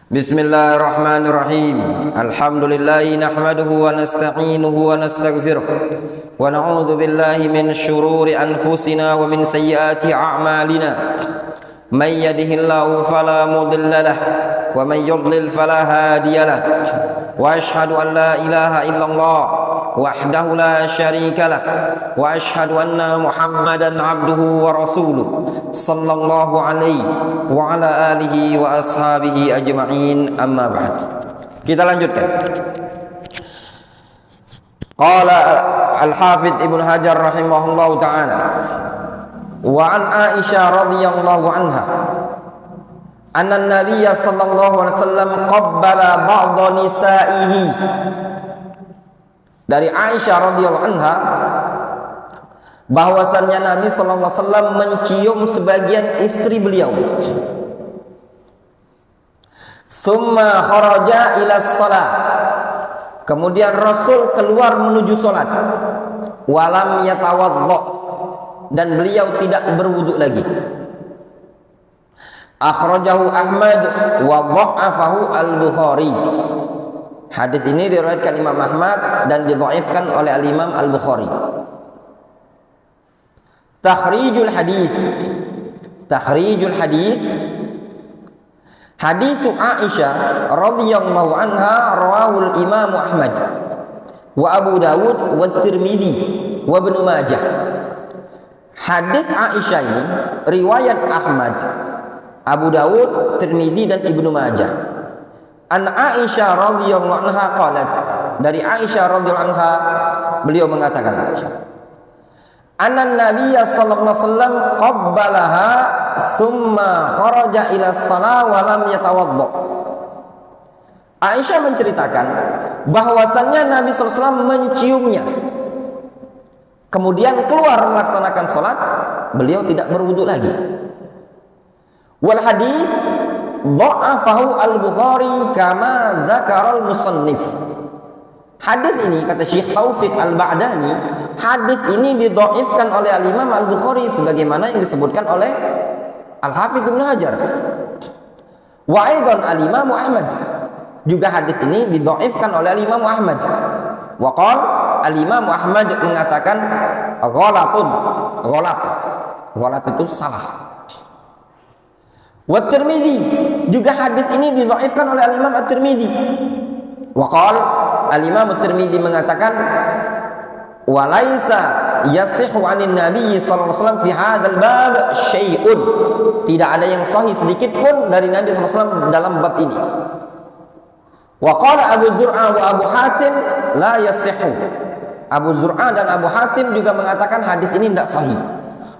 Bismillahirrahmanirrahim. Alhamdulillahi nahmaduhu wa nasta'inuhu wa nastaghfiruh wa na'udzu billahi min syururi anfusina wa min sayyiati a'malina. May yahdihillahu fala mudilla lahu wa may yudlil fala hadiya lahu. Wa asyhadu an la ilaha illallah wahdahu la syarika lah wa asyhadu anna Muhammadan abduhu wa rasuluh sallallahu alaihi wa ala alihi wa ashabihi ajma'in, amma ba'd. Kita lanjutkan. Qala al-Hafidz Ibnu Hajar rahimahullahu taala wa an Aisyah radhiyallahu anha anna an-nabiy sallallahu alaihi wasallam qabbala ba'd nisaihi. Dari Aisyah radhiyallahu anha bahwasannya Nabi sallallahu alaihi wasallam mencium sebagian istri beliau. Summa kharaja ila shalah. Kemudian Rasul keluar menuju salat. Walam yatawaddo, dan beliau tidak berwudu lagi. Akhrajahu Ahmad wa dha'afahu al-Bukhari. Hadis ini diriwayatkan Imam Ahmad dan didhaifkan oleh Al-Imam Al-Bukhari. Takhrijul hadis. Takhrijul hadis. Hadits Aisyah radhiyallahu anha rawahul Imam Ahmad wa Abu Dawud wa Tirmidzi wa Ibnu Majah. Hadis Aisyah ini riwayat Ahmad, Abu Dawud, Tirmidzi dan Ibnu Majah. An Aisyah radhiyallahu anha qalat, dari Aisyah radhiyallahu anha beliau mengatakan, anna nabiyya sallallahu alaihi wasallam qabbalaha thumma kharaja ila shalah wa lam yatawaddo. Aisyah menceritakan bahwasannya Nabi sallallahu alaihi wasallam menciumnya, kemudian keluar melaksanakan salat, beliau tidak berwudu lagi. Wal hadis dha'afahu al-Bukhari kama dzakara al-musannif. Hadis ini, kata Syekh Taufik Al-Ba'dani, hadis ini didhaifkan oleh Al-Imam Al-Bukhari sebagaimana yang disebutkan oleh Al-Hafidz Ibnu Hajar. Wa aidan Al-Imam Ahmad, juga hadis ini didhaifkan oleh Al-Imam Ahmad. Wa qala Al-Imam Ahmad mengatakan ghalatun. Ghalat itu salah. Wa Tirmidzi, juga hadis ini didhaifkan oleh Al-Imam At-Tirmidzi. Wa qala Al-Imam At-Tirmidzi mengatakan wa laisa yasihhu 'anin nabiy sallallahu alaihi wasallam fi hadzal bab syai'un. Tidak ada yang sahih sedikit pun dari Nabi sallallahu alaihi wasallam dalam bab ini. Wa qala Abu Zur'ah wa Abu Hatim la yasihhu. Abu Zur'ah dan Abu Hatim juga mengatakan hadis ini tidak sahih.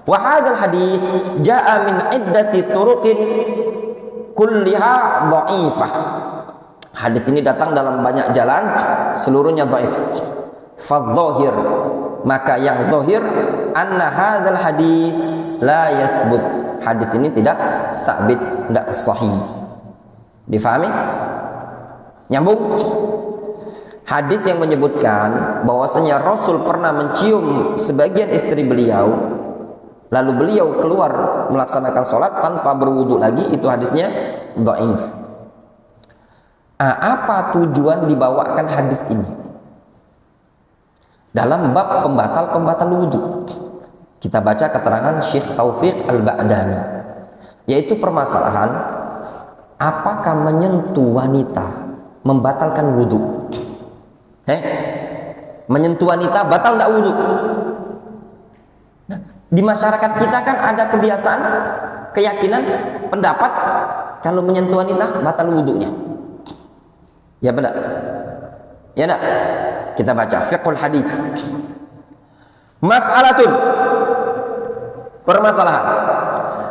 Wa hadzal hadis jaa min iddati turuqin kulliha dhaifah. Hadis ini datang dalam banyak jalan, seluruhnya dhaif. Fadh-dhahir, maka yang zahir anna hadzal hadis la yathbut. Hadis ini tidak sabit, tidak sahih. Difahami? Nyambung? Hadis yang menyebutkan bahwasanya Rasul pernah mencium sebagian istri beliau, lalu beliau keluar melaksanakan sholat tanpa berwudu lagi, itu hadisnya dhaif. Apa tujuan dibawakan hadis ini? Dalam bab pembatal wudu, kita baca keterangan Syekh Taufik Al-Ba'dani, yaitu permasalahan apakah menyentuh wanita membatalkan wudu? Menyentuh wanita batal tidak wudu? Di masyarakat kita kan ada kebiasaan, keyakinan, pendapat kalau menyentuh wanita batal wudunya. Ya benar? Ya enggak? Kita baca fiqhul hadis. Mas'alatun, permasalahan.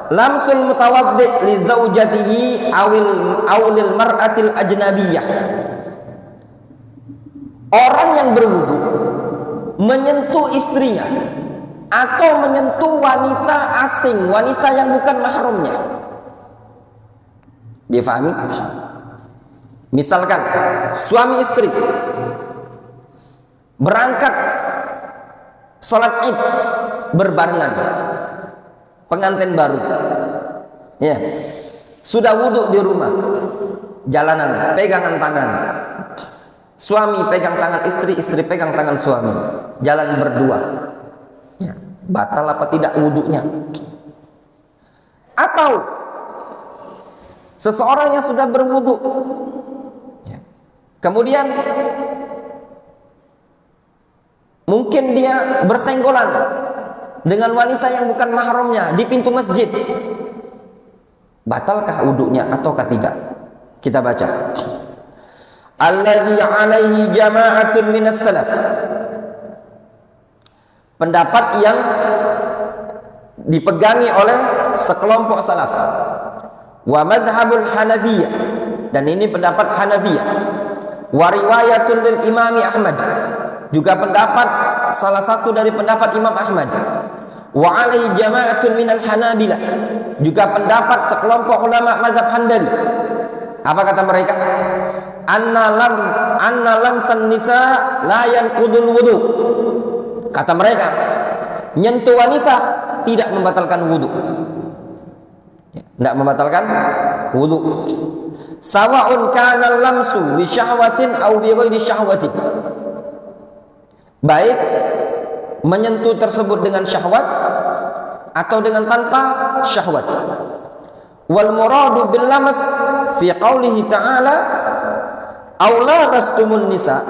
Lamsul mutawaddi li zaujatihi awil mar'atil ajnabiyah. Orang yang berwudu menyentuh istrinya atau menyentuh wanita asing, wanita yang bukan mahramnya. Difahami? Misalkan suami istri berangkat sholat Id berbarengan, pengantin baru, ya, sudah wudhu di rumah, jalanan, pegangan tangan. Suami pegang tangan istri, istri pegang tangan suami, jalan berdua. Ya, batal apa tidak wudunya? Atau seseorang yang sudah berwudu, ya, kemudian mungkin dia bersenggolan dengan wanita yang bukan mahramnya di pintu masjid, batalkah wudunya ataukah tidak? Kita baca. Alladzi 'alaihi jama'atun minas salaf. Pendapat yang dipegangi oleh sekelompok salaf. Wa madhhabul Hanafiyah, dan ini pendapat Hanafiyah. Wa riwayatun lil Imam Ahmad, juga pendapat salah satu dari pendapat Imam Ahmad. Wa 'alaihi jama'atun minal Hanabilah, juga pendapat sekelompok ulama mazhab Hanbali. Apa kata mereka? Anna lamsan nisa la yanqudul wudu. Kata mereka, nyentuh wanita tidak membatalkan wudu. Tidak membatalkan wudu. Sawa'un kana lamsu bi syahwatin aw bi ghairi syahwatin. Baik menyentuh tersebut dengan syahwat atau dengan tanpa syahwat. Wal muradu bil lamas fi qaulihi ta'ala aw lamastumun nisa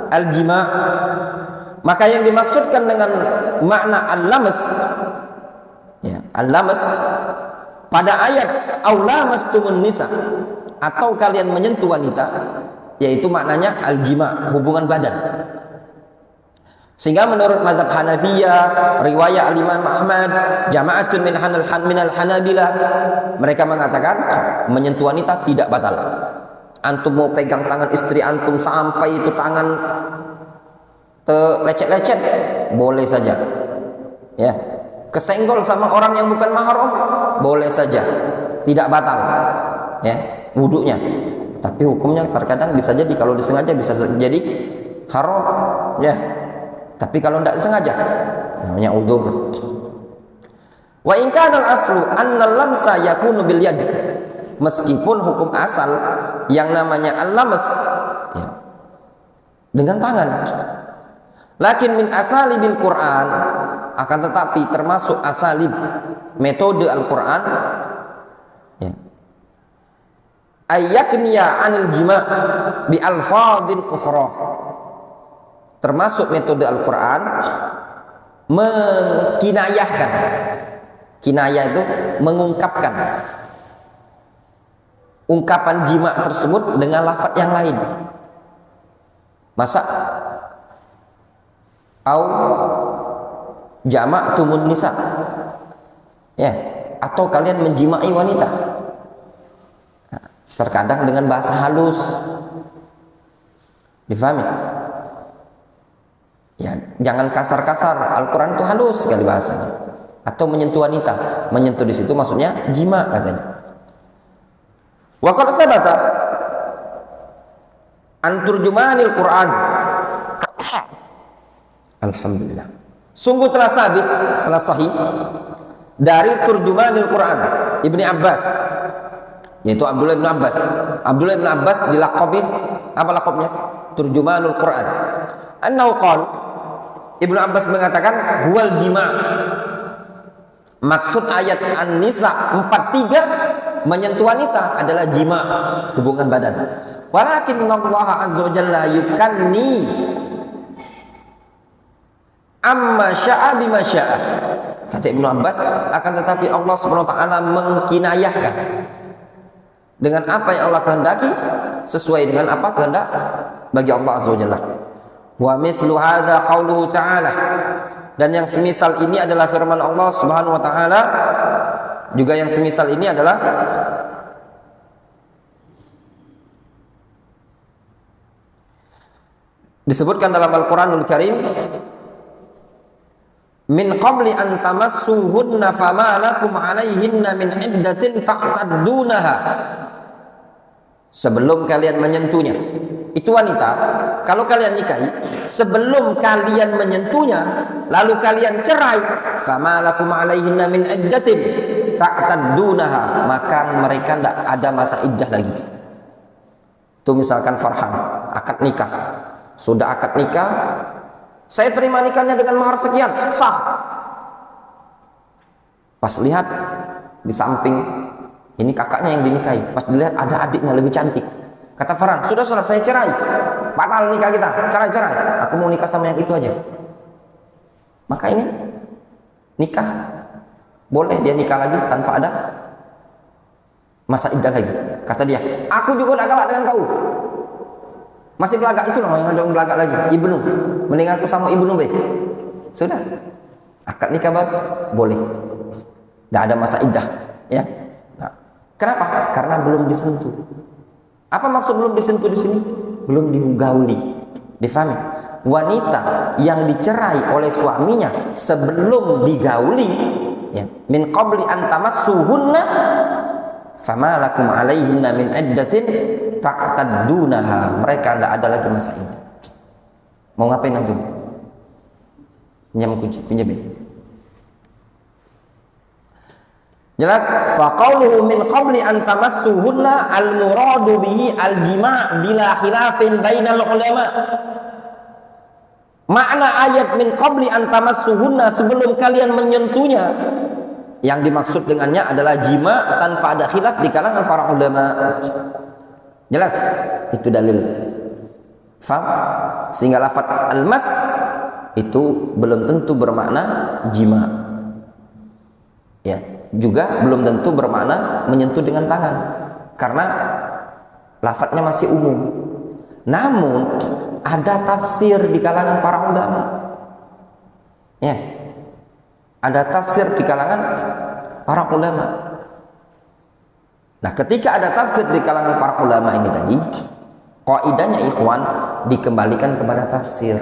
al jima'. Maka yang dimaksudkan dengan makna al-lamas, ya, al-lamas pada ayat aw lamastumun nisa, atau kalian menyentuh wanita, yaitu maknanya al-jima', hubungan badan. Sehingga menurut mazhab Hanafiyah, riwayat al-Imam Ahmad, jama'atun minal Hanabilah, mereka mengatakan menyentuh wanita tidak batal. Antum mau pegang tangan istri antum sampai itu tangan lecet-lecet, boleh saja. Ya. Kesenggol sama orang yang bukan mahram, boleh saja. Tidak batal. Ya, wudunya. Tapi hukumnya terkadang bisa jadi kalau disengaja bisa jadi haram. Ya. Tapi kalau tidak disengaja namanya udzur. Wa in kana al-aslu anna al-lamsa yakunu bil yad. Meskipun hukum asal yang namanya al-lamas, ya, dengan tangan. Lakin min asalibil Quran, akan tetapi termasuk asalib metode Al-Quran, ya, ayyakniya anil jima' bi alfadhin ukhra. Termasuk metode Al-Quran mengkinayahkan. Kinayah itu mengungkapkan ungkapan jima' tersebut dengan lafaz yang lain. Masa au jama'tumun nisa, ya, atau kalian menjimai wanita. Nah, terkadang dengan bahasa halus, difahami? Ya, jangan kasar-kasar. Al-Quran itu halus sekali bahasanya. Atau menyentuh wanita, menyentuh di situ maksudnya jima katanya. Wa qad sabata an turjumanil Quran. Alhamdulillah. Sungguh telah sabit, telah sahih dari turjumanil Quran Ibni Abbas, yaitu Abdullah bin Abbas. Abdullah bin Abbas dilaqabi apa laqabnya? Turjumanul Quran. Annahu qala, Ibnu Abbas mengatakan huwal jima'. Maksud ayat An-Nisa 43 menyentuh wanita adalah jima', hubungan badan. Walakin Allah azza wa jalla yukanni amma sya'a bima sya'a. Kata Ibnu Abbas, akan tetapi Allah Subhanahu wa taala mengkinayahkan dengan apa yang Allah kehendaki sesuai dengan apa kehendak bagi Allah azza wa jalla. Wa mithlu hadza qauluhu ta'ala, dan yang semisal ini adalah firman Allah Subhanahu wa taala, juga yang semisal ini adalah disebutkan dalam Al-Qur'anul Karim, min qabli an tamassuhunna fama lakum 'alaihinna min iddatin ta'taddunaha. Sebelum kalian menyentuhnya, itu wanita, kalau kalian nikahi, sebelum kalian menyentuhnya lalu kalian cerai, fama lakum 'alaihinna min iddatin ta'taddunaha, maka mereka tidak ada masa iddah lagi. Itu misalkan Farhan akad nikah, sudah akad nikah, saya terima nikahnya dengan mahar sekian, sah. Pas lihat di samping, ini kakaknya yang dinikahi, pas dilihat ada adiknya lebih cantik, kata Farhan, sudah saya cerai, batal nikah kita, cerai, aku mau nikah sama yang itu aja. Maka ini nikah boleh dia nikah lagi tanpa ada masa iddah lagi. Kata dia, aku juga udah galak dengan kau, masih belagak, itu loh yang ada belagak lagi, ibnu, mending aku sama ibnu be. Sudah, akad nikah baru boleh, nggak ada masa iddah, ya. Nah, kenapa? Karena belum disentuh. Apa maksud belum disentuh di sini? Belum digauli, difahami? Wanita yang dicerai oleh suaminya sebelum digauli, ya, min qabli an tamassuhunna fama lakum alaihinna min iddatin ta'taddunaha, mereka tidak ada lagi masa iddah. Mau ngapain antum? Pinjam kunci, pinjamin. Jelas, faqauluhu min qabli an tamassuhunna al-muradu bihi al-jima' bila khilafin bainal ulama. Makna ayat min qabli an tamassuhunna, sebelum kalian menyentuhnya, yang dimaksud dengannya adalah jima tanpa ada khilaf di kalangan para ulama. Jelas, itu dalil. Faham? Sehingga lafaz al-mas itu belum tentu bermakna jima. Ya, juga belum tentu bermakna menyentuh dengan tangan, karena lafadznya masih umum. Namun ada tafsir di kalangan para ulama. Ya, ada tafsir di kalangan para ulama. Nah, ketika ada tafsir di kalangan para ulama ini tadi, kaidahnya ikhwan dikembalikan kepada tafsir.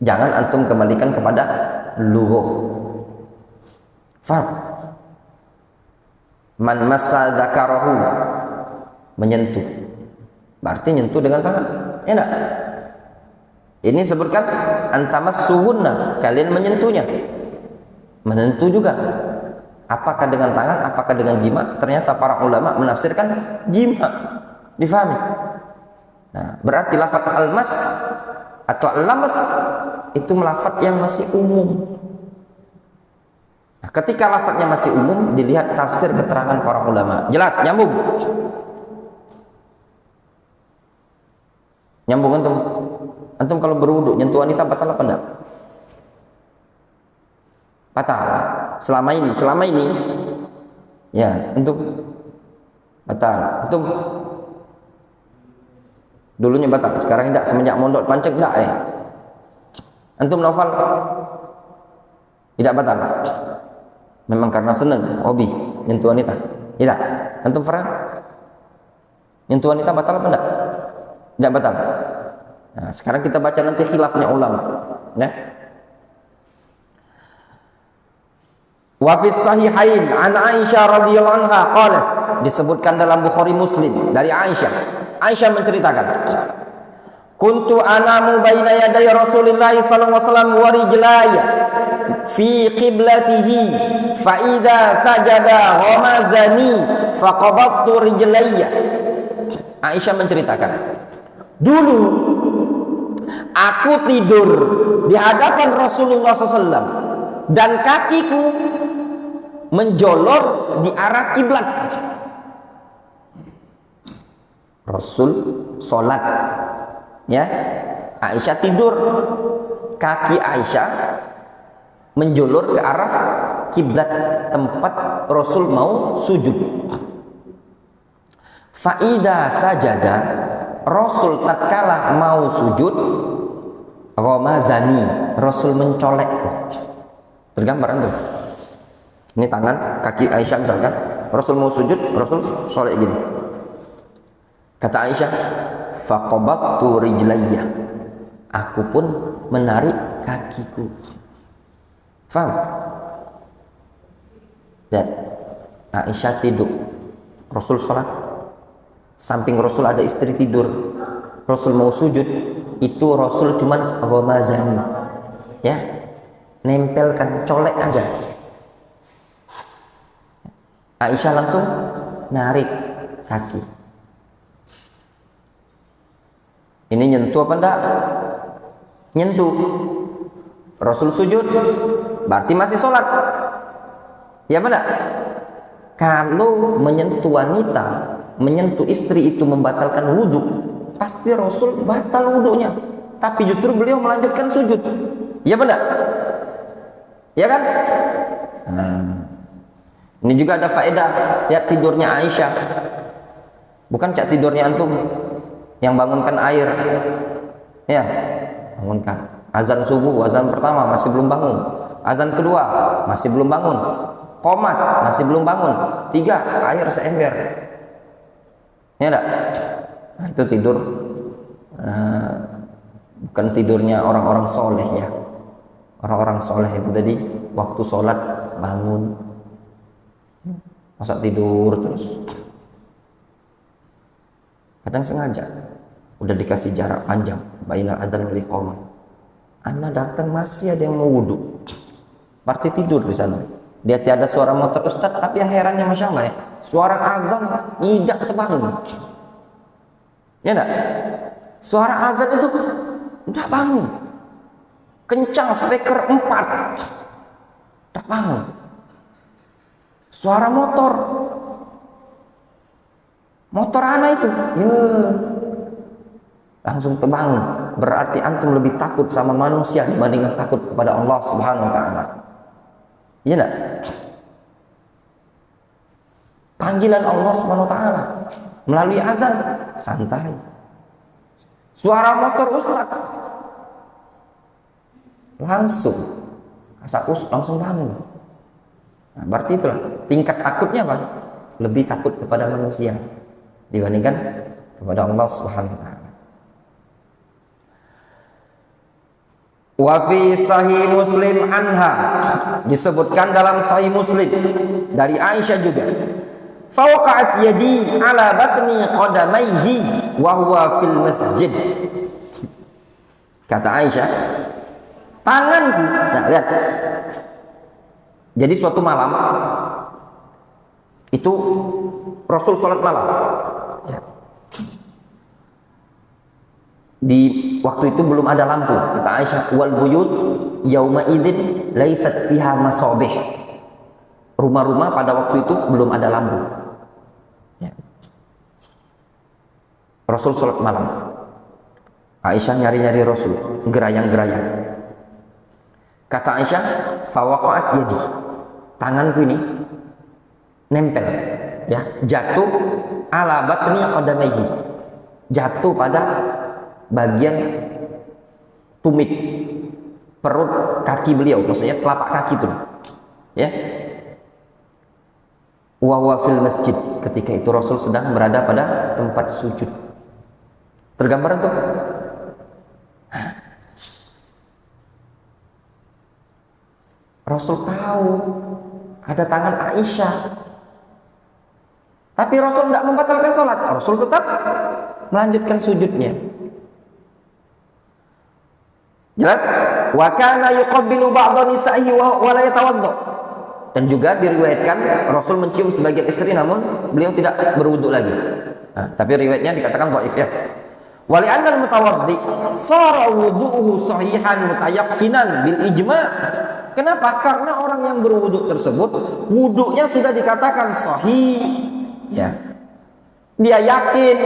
Jangan antum kembalikan kepada lugah. Faham? Man massa dzakarahu, menyentuh, berarti nyentuh dengan tangan, ya enggak? Ini sebutkan antamassuhunna, kalian menyentuhnya. Menyentuh juga, apakah dengan tangan, apakah dengan jima? Ternyata para ulama menafsirkan jima, difahami. Nah, berarti lafaz al-mas atau al-lamas itu lafaz yang masih umum. Nah, ketika lafaznya masih umum, dilihat tafsir keterangan para ulama. Jelas, nyambung. Nyambung antum. Antum kalau berwudu nyentuh wanita batal apa enggak? Batal. Selama ini ya, antum batal. Antum dulunya batal, sekarang tidak, semenjak mondok pancek enggak ya? Antum Naufal tidak batal. Memang karena senang, hobi nyentuh wanita. Tidak. Antum Farhan nyentuh wanita batal apa enggak? Tidak batal. Nah, sekarang kita baca nanti khilafnya ulama, ya. Wa fi sahihain an Aisyah radhiyallahu anha qalat, disebutkan dalam Bukhari Muslim dari Aisyah. Aisyah menceritakan, kuntu anamu baina yaday Rasulillah sallallahu alaihi wasallam wa rijlaya fi qiblatihi fa idza sajada ghamazani fa qabattu rijlayya. Aisyah menceritakan, dulu aku tidur di hadapan Rasulullah SAW dan kakiku menjolor di arah kiblat. Rasul sholat, ya, Aisyah tidur, kaki Aisyah menjolor ke arah kiblat tempat Rasul mau sujud. Faida sajada, Rasul tatkala mau sujud, ghamazani, Rasul mencolekku. Tergambar antum. Ini tangan kaki Aisyah misalkan, Rasul mau sujud, Rasul solek gini. Kata Aisyah, faqabattu rijlayya, aku pun menarik kakiku. Faham? Dan Aisyah tidur, Rasul sholat, samping Rasul ada istri tidur, Rasul mau sujud, itu Rasul cuman ghamazani, ya, nempelkan, colek aja. Aisyah langsung narik kaki. Ini nyentuh apa enggak? Nyentuh. Rasul sujud, berarti masih sholat. Ya benar? Kalau menyentuh wanita, menyentuh istri itu membatalkan wudhu, pasti Rasul batal wudhunya. Tapi justru beliau melanjutkan sujud. Ya benar? Ya kan? Ini juga ada faedah. Lihat tidurnya Aisyah. Bukan cak tidurnya antum yang bangunkan air. Ya, bangunkan. Azan subuh, azan pertama masih belum bangun. Azan kedua masih belum bangun. Qomat masih belum bangun. 3 air seember. Ya enggak? Nah, itu tidur bukan tidurnya orang-orang soleh ya. Orang-orang soleh itu tadi waktu sholat bangun, masa tidur terus. Kadang sengaja udah dikasih jarak panjang bainal adzan wal iqamah. Anda datang masih ada yang mau wudhu, berarti tidur di sana. Dia tiada suara motor Ustaz, tapi yang herannya Masya Allah ya, suara azan tidak terbangun. Ya enggak? Suara azan itu tidak bangun. Kencang speaker 4 tidak bangun. Suara motor anak itu langsung terbangun. Berarti antum lebih takut sama manusia dibandingkan takut kepada Allah Subhanahu wa taala. Iya enggak? Panggilan Allah Subhanahu wa taala melalui azan santai. Suara motor Ustaz langsung kasakus langsung bangun. Nah, berarti itulah tingkat takutnya apa? Lebih takut kepada manusia dibandingkan kepada Allah Subhanahu wa taala. Wa fi sahih Muslim anha, disebutkan dalam sahih Muslim dari Aisyah juga. Fawqa'at yadi ala batni qadamaihi wa huwa fil masjid. Kata Aisyah, tanganku, nah lihat. Jadi suatu malam itu Rasul salat malam. Ya. Di waktu itu belum ada lampu, kata Aisyah, wal buyut yauma idzin laisat fiha masabih. Rumah-rumah pada waktu itu belum ada lampu. Ya. Rasul salat malam. Aisyah nyari-nyari Rasul, gerayang-gerayang. Kata Aisyah, fawaqa'at yadi. Tanganku ini nempel, ya, jatuh ala batni qadamaihi. Jatuh pada bagian tumit perut kaki beliau, maksudnya telapak kaki itu, ya. Wa huwa fil masjid, ketika itu Rasul sedang berada pada tempat sujud. Tergambar tuh. Rasul tahu ada tangan Aisyah, tapi Rasul tidak membatalkan sholat. Rasul tetap melanjutkan sujudnya. Jelas? Wa kana yuqabbilu ba'dha nisa'ihi wa la yatawadda. Dan juga diriwayatkan Rasul mencium sebagian istri namun beliau tidak berwudu lagi. Nah, tapi riwayatnya dikatakan dhaif ya. Wa li'anna al-mutawaddi sara wudu'uhu sahihan mutayaqqinan bil ijma'. Kenapa? Karena orang yang berwudu tersebut wudunya sudah dikatakan sahih, ya. Dia yakin,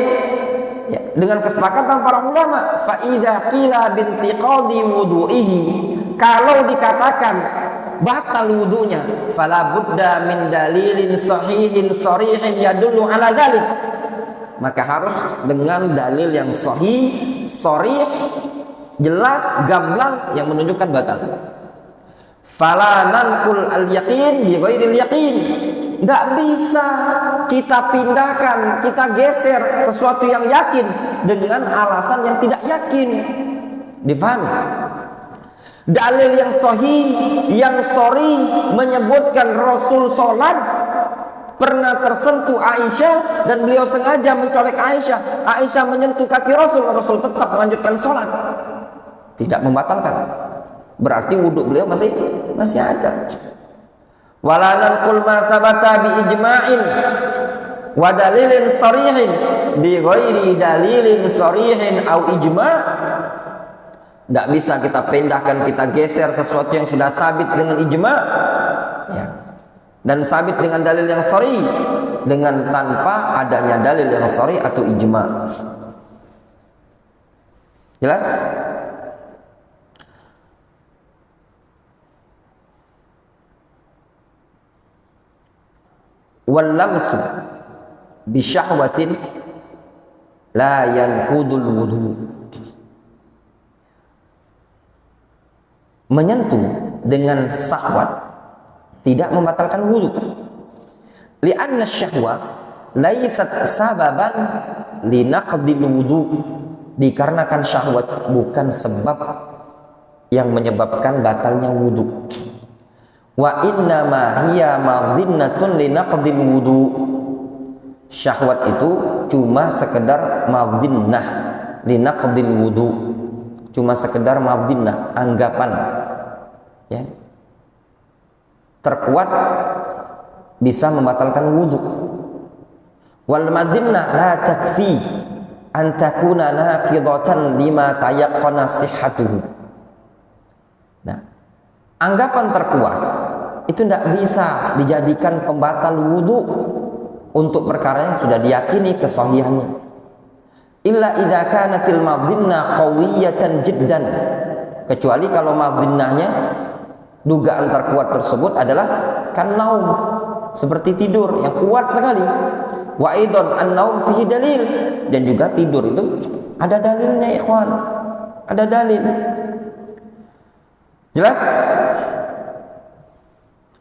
ya, dengan kesepakatan para ulama, fa idza qila bintiqadi wudu'ihi, kalau dikatakan batal wudunya, fala budda min dalilin sahihin sarihin yadullu ala dzalik. Maka harus dengan dalil yang sahih, sharih, jelas, gamblang yang menunjukkan batal. Fala nanqul al-yaqin bi ghairil yaqin. Enggak bisa kita pindahkan, kita geser sesuatu yang yakin dengan alasan yang tidak yakin. Difahami? Dalil yang sahih, yang sharih menyebutkan Rasul salat pernah tersentuh Aisyah dan beliau sengaja mencolek Aisyah. Aisyah menyentuh kaki Rasul, Rasul tetap melanjutkan salat. Tidak membatalkan. Berarti wudhu beliau masih ada. Wala nanqul ma sabata bi ijma'in wa dalilin sharihin bi ghairi dalilin sharihin au ijma'. Tidak bisa kita pindahkan, kita geser sesuatu yang sudah sabit dengan ijma' ya, dan sabit dengan dalil yang shar'i dengan tanpa adanya dalil yang shar'i atau ijma'. Jelas? Wal lamsu bi syahwatin la yanqudul wudu. Menyentuh dengan syahwat tidak membatalkan wudu. Li'anna syahwa laysat sababan linaqdil wudu. Dikarenakan syahwat bukan sebab yang menyebabkan batalnya wudu. Wa inna ma hiya madhinnatun linaqdil wudu. Syahwat itu cuma sekedar madhinnah linaqdil wudu. Cuma sekedar madhinnah, anggapan ya, terkuat bisa membatalkan wudu. Wal madhinnah la takfi an takuna naqidatan lima tayaqqana sihhatuhu. Nah, anggapan terkuat itu tidak bisa dijadikan pembatal wudu untuk perkara yang sudah diyakini kesahihannya. Illa idza kanatil madhinnah qawiyatan jiddan, kecuali kalau madhinnahnya, dugaan terkuat tersebut adalah kan naum, seperti tidur yang kuat sekali. Wa aidan an-naum fihi dalil, dan juga tidur itu ada dalilnya ikhwan, ada dalil. Jelas?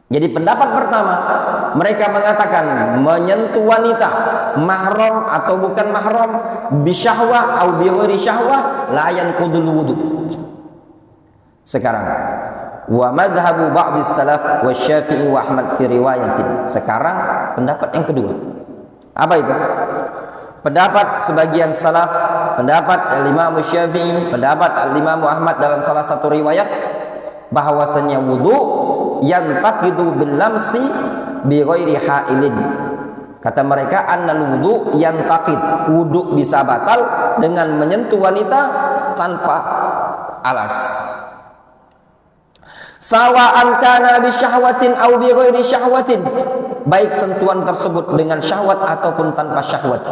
Jadi pendapat pertama, mereka mengatakan menyentuh wanita mahram atau bukan mahram bisyahwah atau bighairi syahwah la yanqudul wudu. Sekarang wa madhhabu ba'd salaf wa Syafi'i wa Ahmad fi riwayatin. Sekarang pendapat yang kedua. Apa itu? Pendapat sebagian salaf, pendapat Imam Syafi'i, pendapat Imam Ahmad dalam salah satu riwayat bahwasanya wudu yang taqidu bil lamsi bi ghairi hailin. Kata mereka annal wudu yang taqid, wudu bisa batal dengan menyentuh wanita tanpa alas. Sawa'an kana bi syahwatin aw bi ghairi syahwatin, baik sentuhan tersebut dengan syahwat ataupun tanpa syahwat.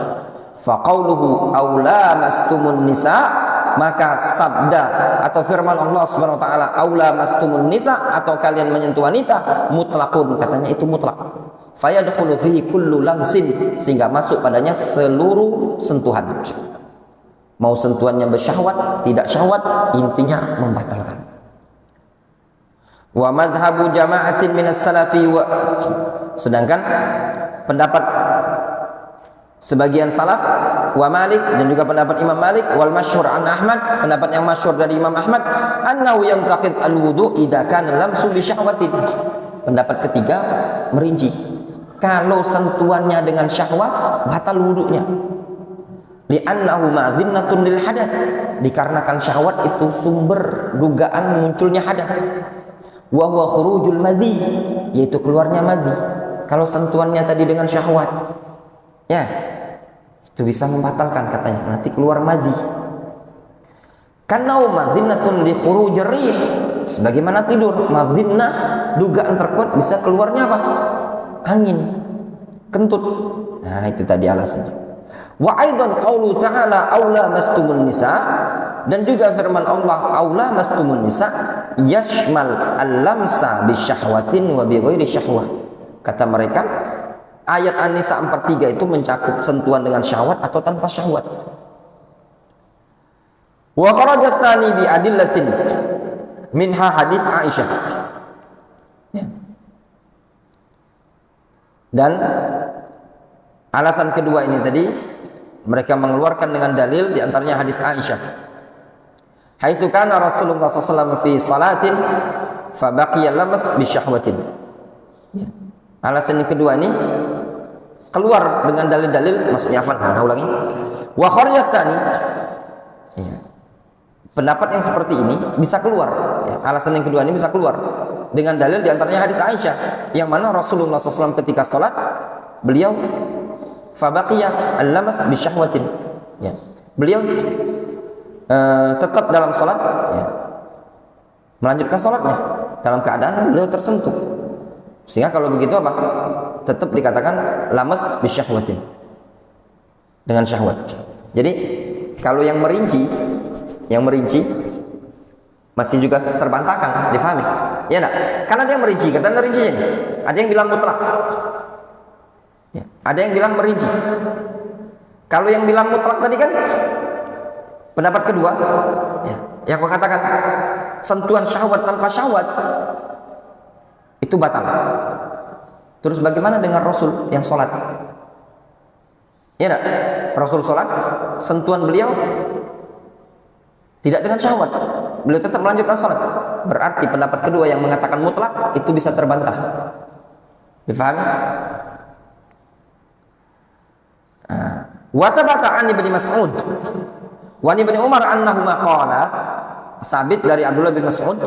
Fa qauluhu aw lamastumun nisa, maka sabda atau firman Allah Subhanahu wa taala aula mastumun nisa, atau kalian menyentuh wanita, mutlaqun, katanya itu mutlak. Fayadkhulu fihi kullu lamsin, sehingga masuk padanya seluruh sentuhan. Mau sentuhannya bersyahwat, tidak syahwat, intinya membatalkan. Wa madhhabu jama'atin minas salafi wa, sedangkan pendapat sebagian salaf wa Malik, dan juga pendapat Imam Malik, wal masyhur an Ahmad, pendapat yang masyhur dari Imam Ahmad, annahu yantaqid al wudu idza kana lamsu bi syahwatin. Pendapat ketiga merinci, kalau sentuhannya dengan syahwat batal wudunya. Li'annahu ma'dhinnatun lil hadath, dikarenakan syahwat itu sumber dugaan munculnya hadas. Wa huwa khurujul madhi, yaitu keluarnya madhi. Kalau sentuhannya tadi dengan syahwat, ya, itu bisa membatalkan, katanya nanti keluar madhi. Karena madhinnatun li khurujir rih, sebagaimana tidur, madhinnah dugaan terkuat bisa keluarnya apa? Angin, kentut. Nah, itu tadi alasannya. Wa aidan qaulu ta'ala aula mastumun nisa, dan juga firman Allah aula mastumun nisa yashmal al-lamsa bi syahwatin wa bi ghairi syahwah. Kata mereka ayat An-Nisa 43 itu mencakup sentuhan dengan syahwat atau tanpa syahwat. Wa kharaja tsani bi adillatin minha hadits Aisyah. Ya. Dan alasan kedua ini tadi mereka mengeluarkan dengan dalil di antaranya hadis Aisyah. Haitsu kana Rasulullah sallallahu alaihi wasallam fi salatin fa baqiya lamas bi syahwatin. Ya. Alasan yang kedua ini keluar dengan dalil-dalil, maksudnya apa? Nah, ulangi. Wa kharajat tsani. Ya. Pendapat yang seperti ini bisa keluar. Ya. Alasan yang kedua ini bisa keluar dengan dalil di antaranya hadis Aisyah, yang mana Rasulullah SAW ketika salat beliau fabaqiya al-lamas bi syahwatin. Ya. Beliau tetap dalam salat, ya, melanjutkan salatnya dalam keadaan beliau tersentuh. Sehingga kalau begitu apa? Tetap dikatakan lamas bi syahwatin, dengan syahwat. Jadi kalau yang merinci masih juga terbantahkan, difahami? Ya enggak? Karena dia merinci, kata rincinya. Ada yang bilang mutlak. Ya, ada yang bilang merinci. Kalau yang bilang mutlak tadi kan pendapat kedua, ya, yang aku katakan sentuhan syahwat tanpa syahwat itu batal. Terus bagaimana dengan Rasul yang sholat? Ya enggak? Rasul sholat, sentuhan beliau tidak dengan syahwat, beliau tetap melanjutkan sholat. Berarti pendapat kedua yang mengatakan mutlak itu bisa terbantah. Difahami? Wa thabata an Ibnu Mas'ud wa Ibnu Umar annahuma qala, sabit dari Abdullah bin Mas'ud,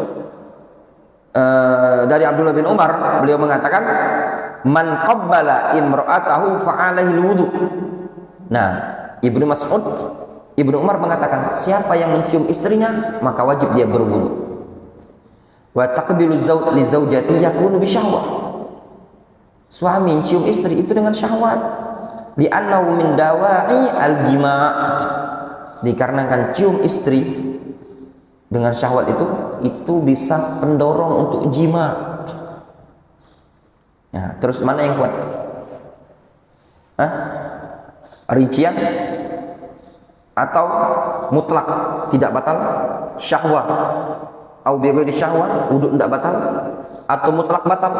dari Abdullah bin Umar, beliau mengatakan man qabbala imra'atahu fa'alaihi wudu. Nah, Ibnu Mas'ud, Ibnu Umar mengatakan siapa yang mencium istrinya maka wajib dia berwudu. Wa taqbilu zawj li zawjati yakunu bi syahwah. Suami mencium istri itu dengan syahwat. Li'annahu min dawa'i al-jima', dikarenakan cium istri dengan syahwat itu bisa pendorong untuk jima. Nah, terus mana yang kuat? Rincian atau mutlak tidak batal syahwat, au bi ghairi syahwat wudu tidak batal, atau mutlak batal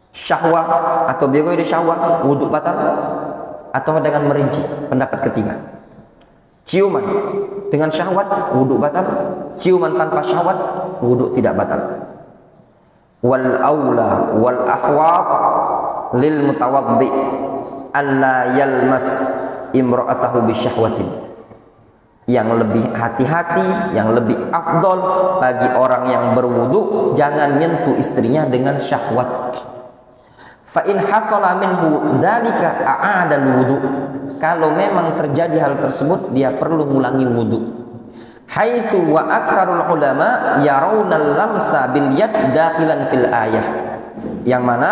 syahwat, atau bi ghairi syahwat wudu batal, atau dengan merinci pendapat ketiga. Ciuman dengan syahwat wudu batal, ciuman tanpa syahwat wudu tidak batal. Wal aula wal ahwaq lil mutawaddi alla yalmas imra'atahu bi syahwatin. Yang lebih hati-hati, yang lebih afdol bagi orang yang berwudu jangan menyentuh istrinya dengan syahwat. Fa in hasala minhu dzalika a'ada al-wudu. Kalau memang terjadi hal tersebut dia perlu mengulangi wudu. Haitsu wa aktsarul ulama yarawna al-lamsa bil yad dakhilan fil ayah. Yang mana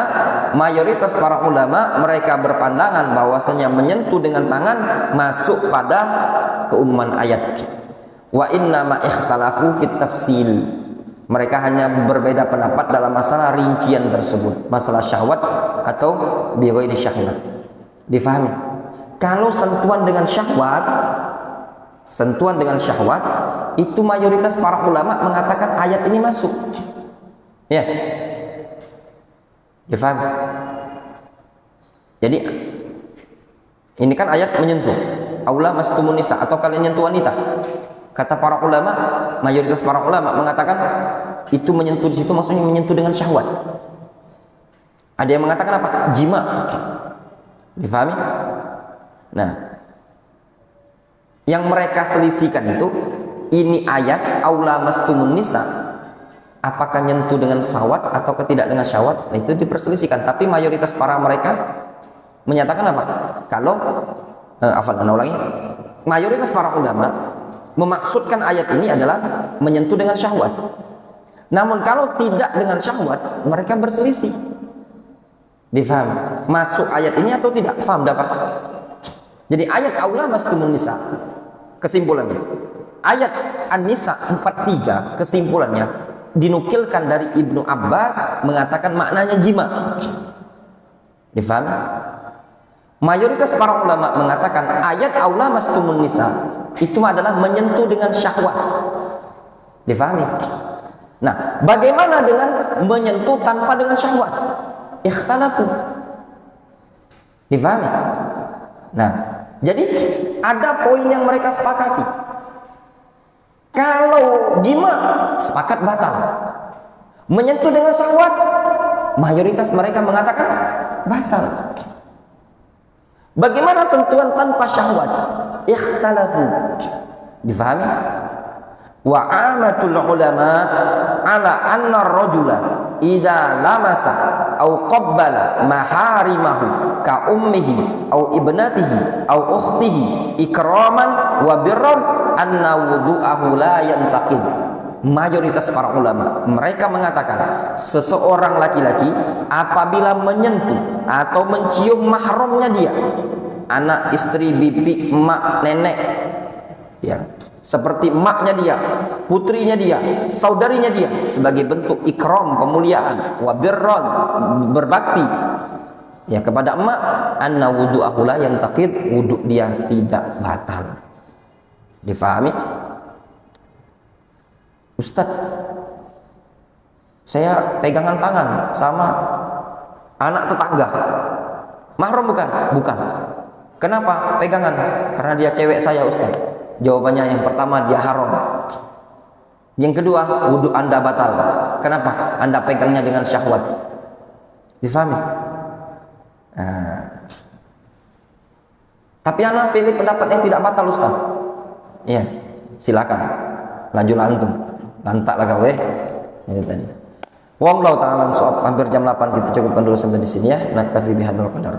mayoritas para ulama mereka berpandangan bahwasanya menyentuh dengan tangan masuk pada keumuman ayat. Wa inna ma ikhtalafu fit tafsil. Mereka hanya berbeda pendapat dalam masalah rincian tersebut, masalah syahwat atau bi ghairi syahwat. Difahami? Kalau sentuhan dengan syahwat itu mayoritas para ulama mengatakan ayat ini masuk. Ya. Difahami? Jadi ini kan ayat menyentuh. Aula mastumun nisa, atau kalian nyentuh wanita. Kata para ulama, mayoritas para ulama mengatakan itu menyentuh di situ maksudnya menyentuh dengan syahwat. Ada yang mengatakan apa? Jima. Difahami? Nah, yang mereka selisihkan itu ini ayat aula mastumun nisa, apakah nyentuh dengan syahwat atau tidak dengan syahwat? Nah, itu diperselisihkan. Tapi mayoritas para mereka menyatakan apa? Kalau mayoritas para ulama memaksudkan ayat ini adalah menyentuh dengan syahwat. Namun kalau tidak dengan syahwat, mereka berselisih. Difaham? Masuk ayat ini atau tidak? Faham dapat? Jadi ayat aula mastumun nisa, kesimpulannya. Ayat An-Nisa 43 kesimpulannya dinukilkan dari Ibnu Abbas mengatakan maknanya jima. Difaham? Mayoritas para ulama mengatakan ayat aula mastumun nisa itu adalah menyentuh dengan syahwat. Difahami? Nah, bagaimana dengan menyentuh tanpa dengan syahwat? Ikhtalafu. Difahami? Nah, jadi ada poin yang mereka sepakati. Kalau jima sepakat batal. Menyentuh dengan syahwat, mayoritas mereka mengatakan batal. Bagaimana sentuhan tanpa syahwat? Ikhtalafu. Difahami? Wa amatul ulama ala anna ar-rajula idza lamasa au qabbala maharimahu ka ummihi au ibnatihi au ukhtihi ikraman wa birran anna wudu'ahu la yantaqid. Mayoritas para ulama mereka mengatakan seseorang laki-laki apabila menyentuh atau mencium mahramnya dia, anak, istri, bibi, emak, nenek, ya, seperti emaknya dia, putrinya dia, saudarinya dia, sebagai bentuk ikram, pemuliaan, wa birran, berbakti ya kepada emak, anna wudu'ahu la yantaqid, wudu dia tidak batal. Difahami? Ustaz, saya pegangan tangan sama anak tetangga, mahram bukan? Bukan. Kenapa pegangan? Karena dia cewek saya, Ustaz. Jawabannya yang pertama, dia haram. Yang kedua, wudhu Anda batal. Kenapa? Anda pegangnya dengan syahwat. Difahami? Nah. Tapi Anda pilih pendapat yang tidak batal, Ustaz. Iya, silakan. Lanjut antum. Lantaklah kau ini tadi. Wallahu ta'ala shawab. Hampir jam 8, kita cukupkan dulu sampai di sini ya. Naktafi bihadzal qadar.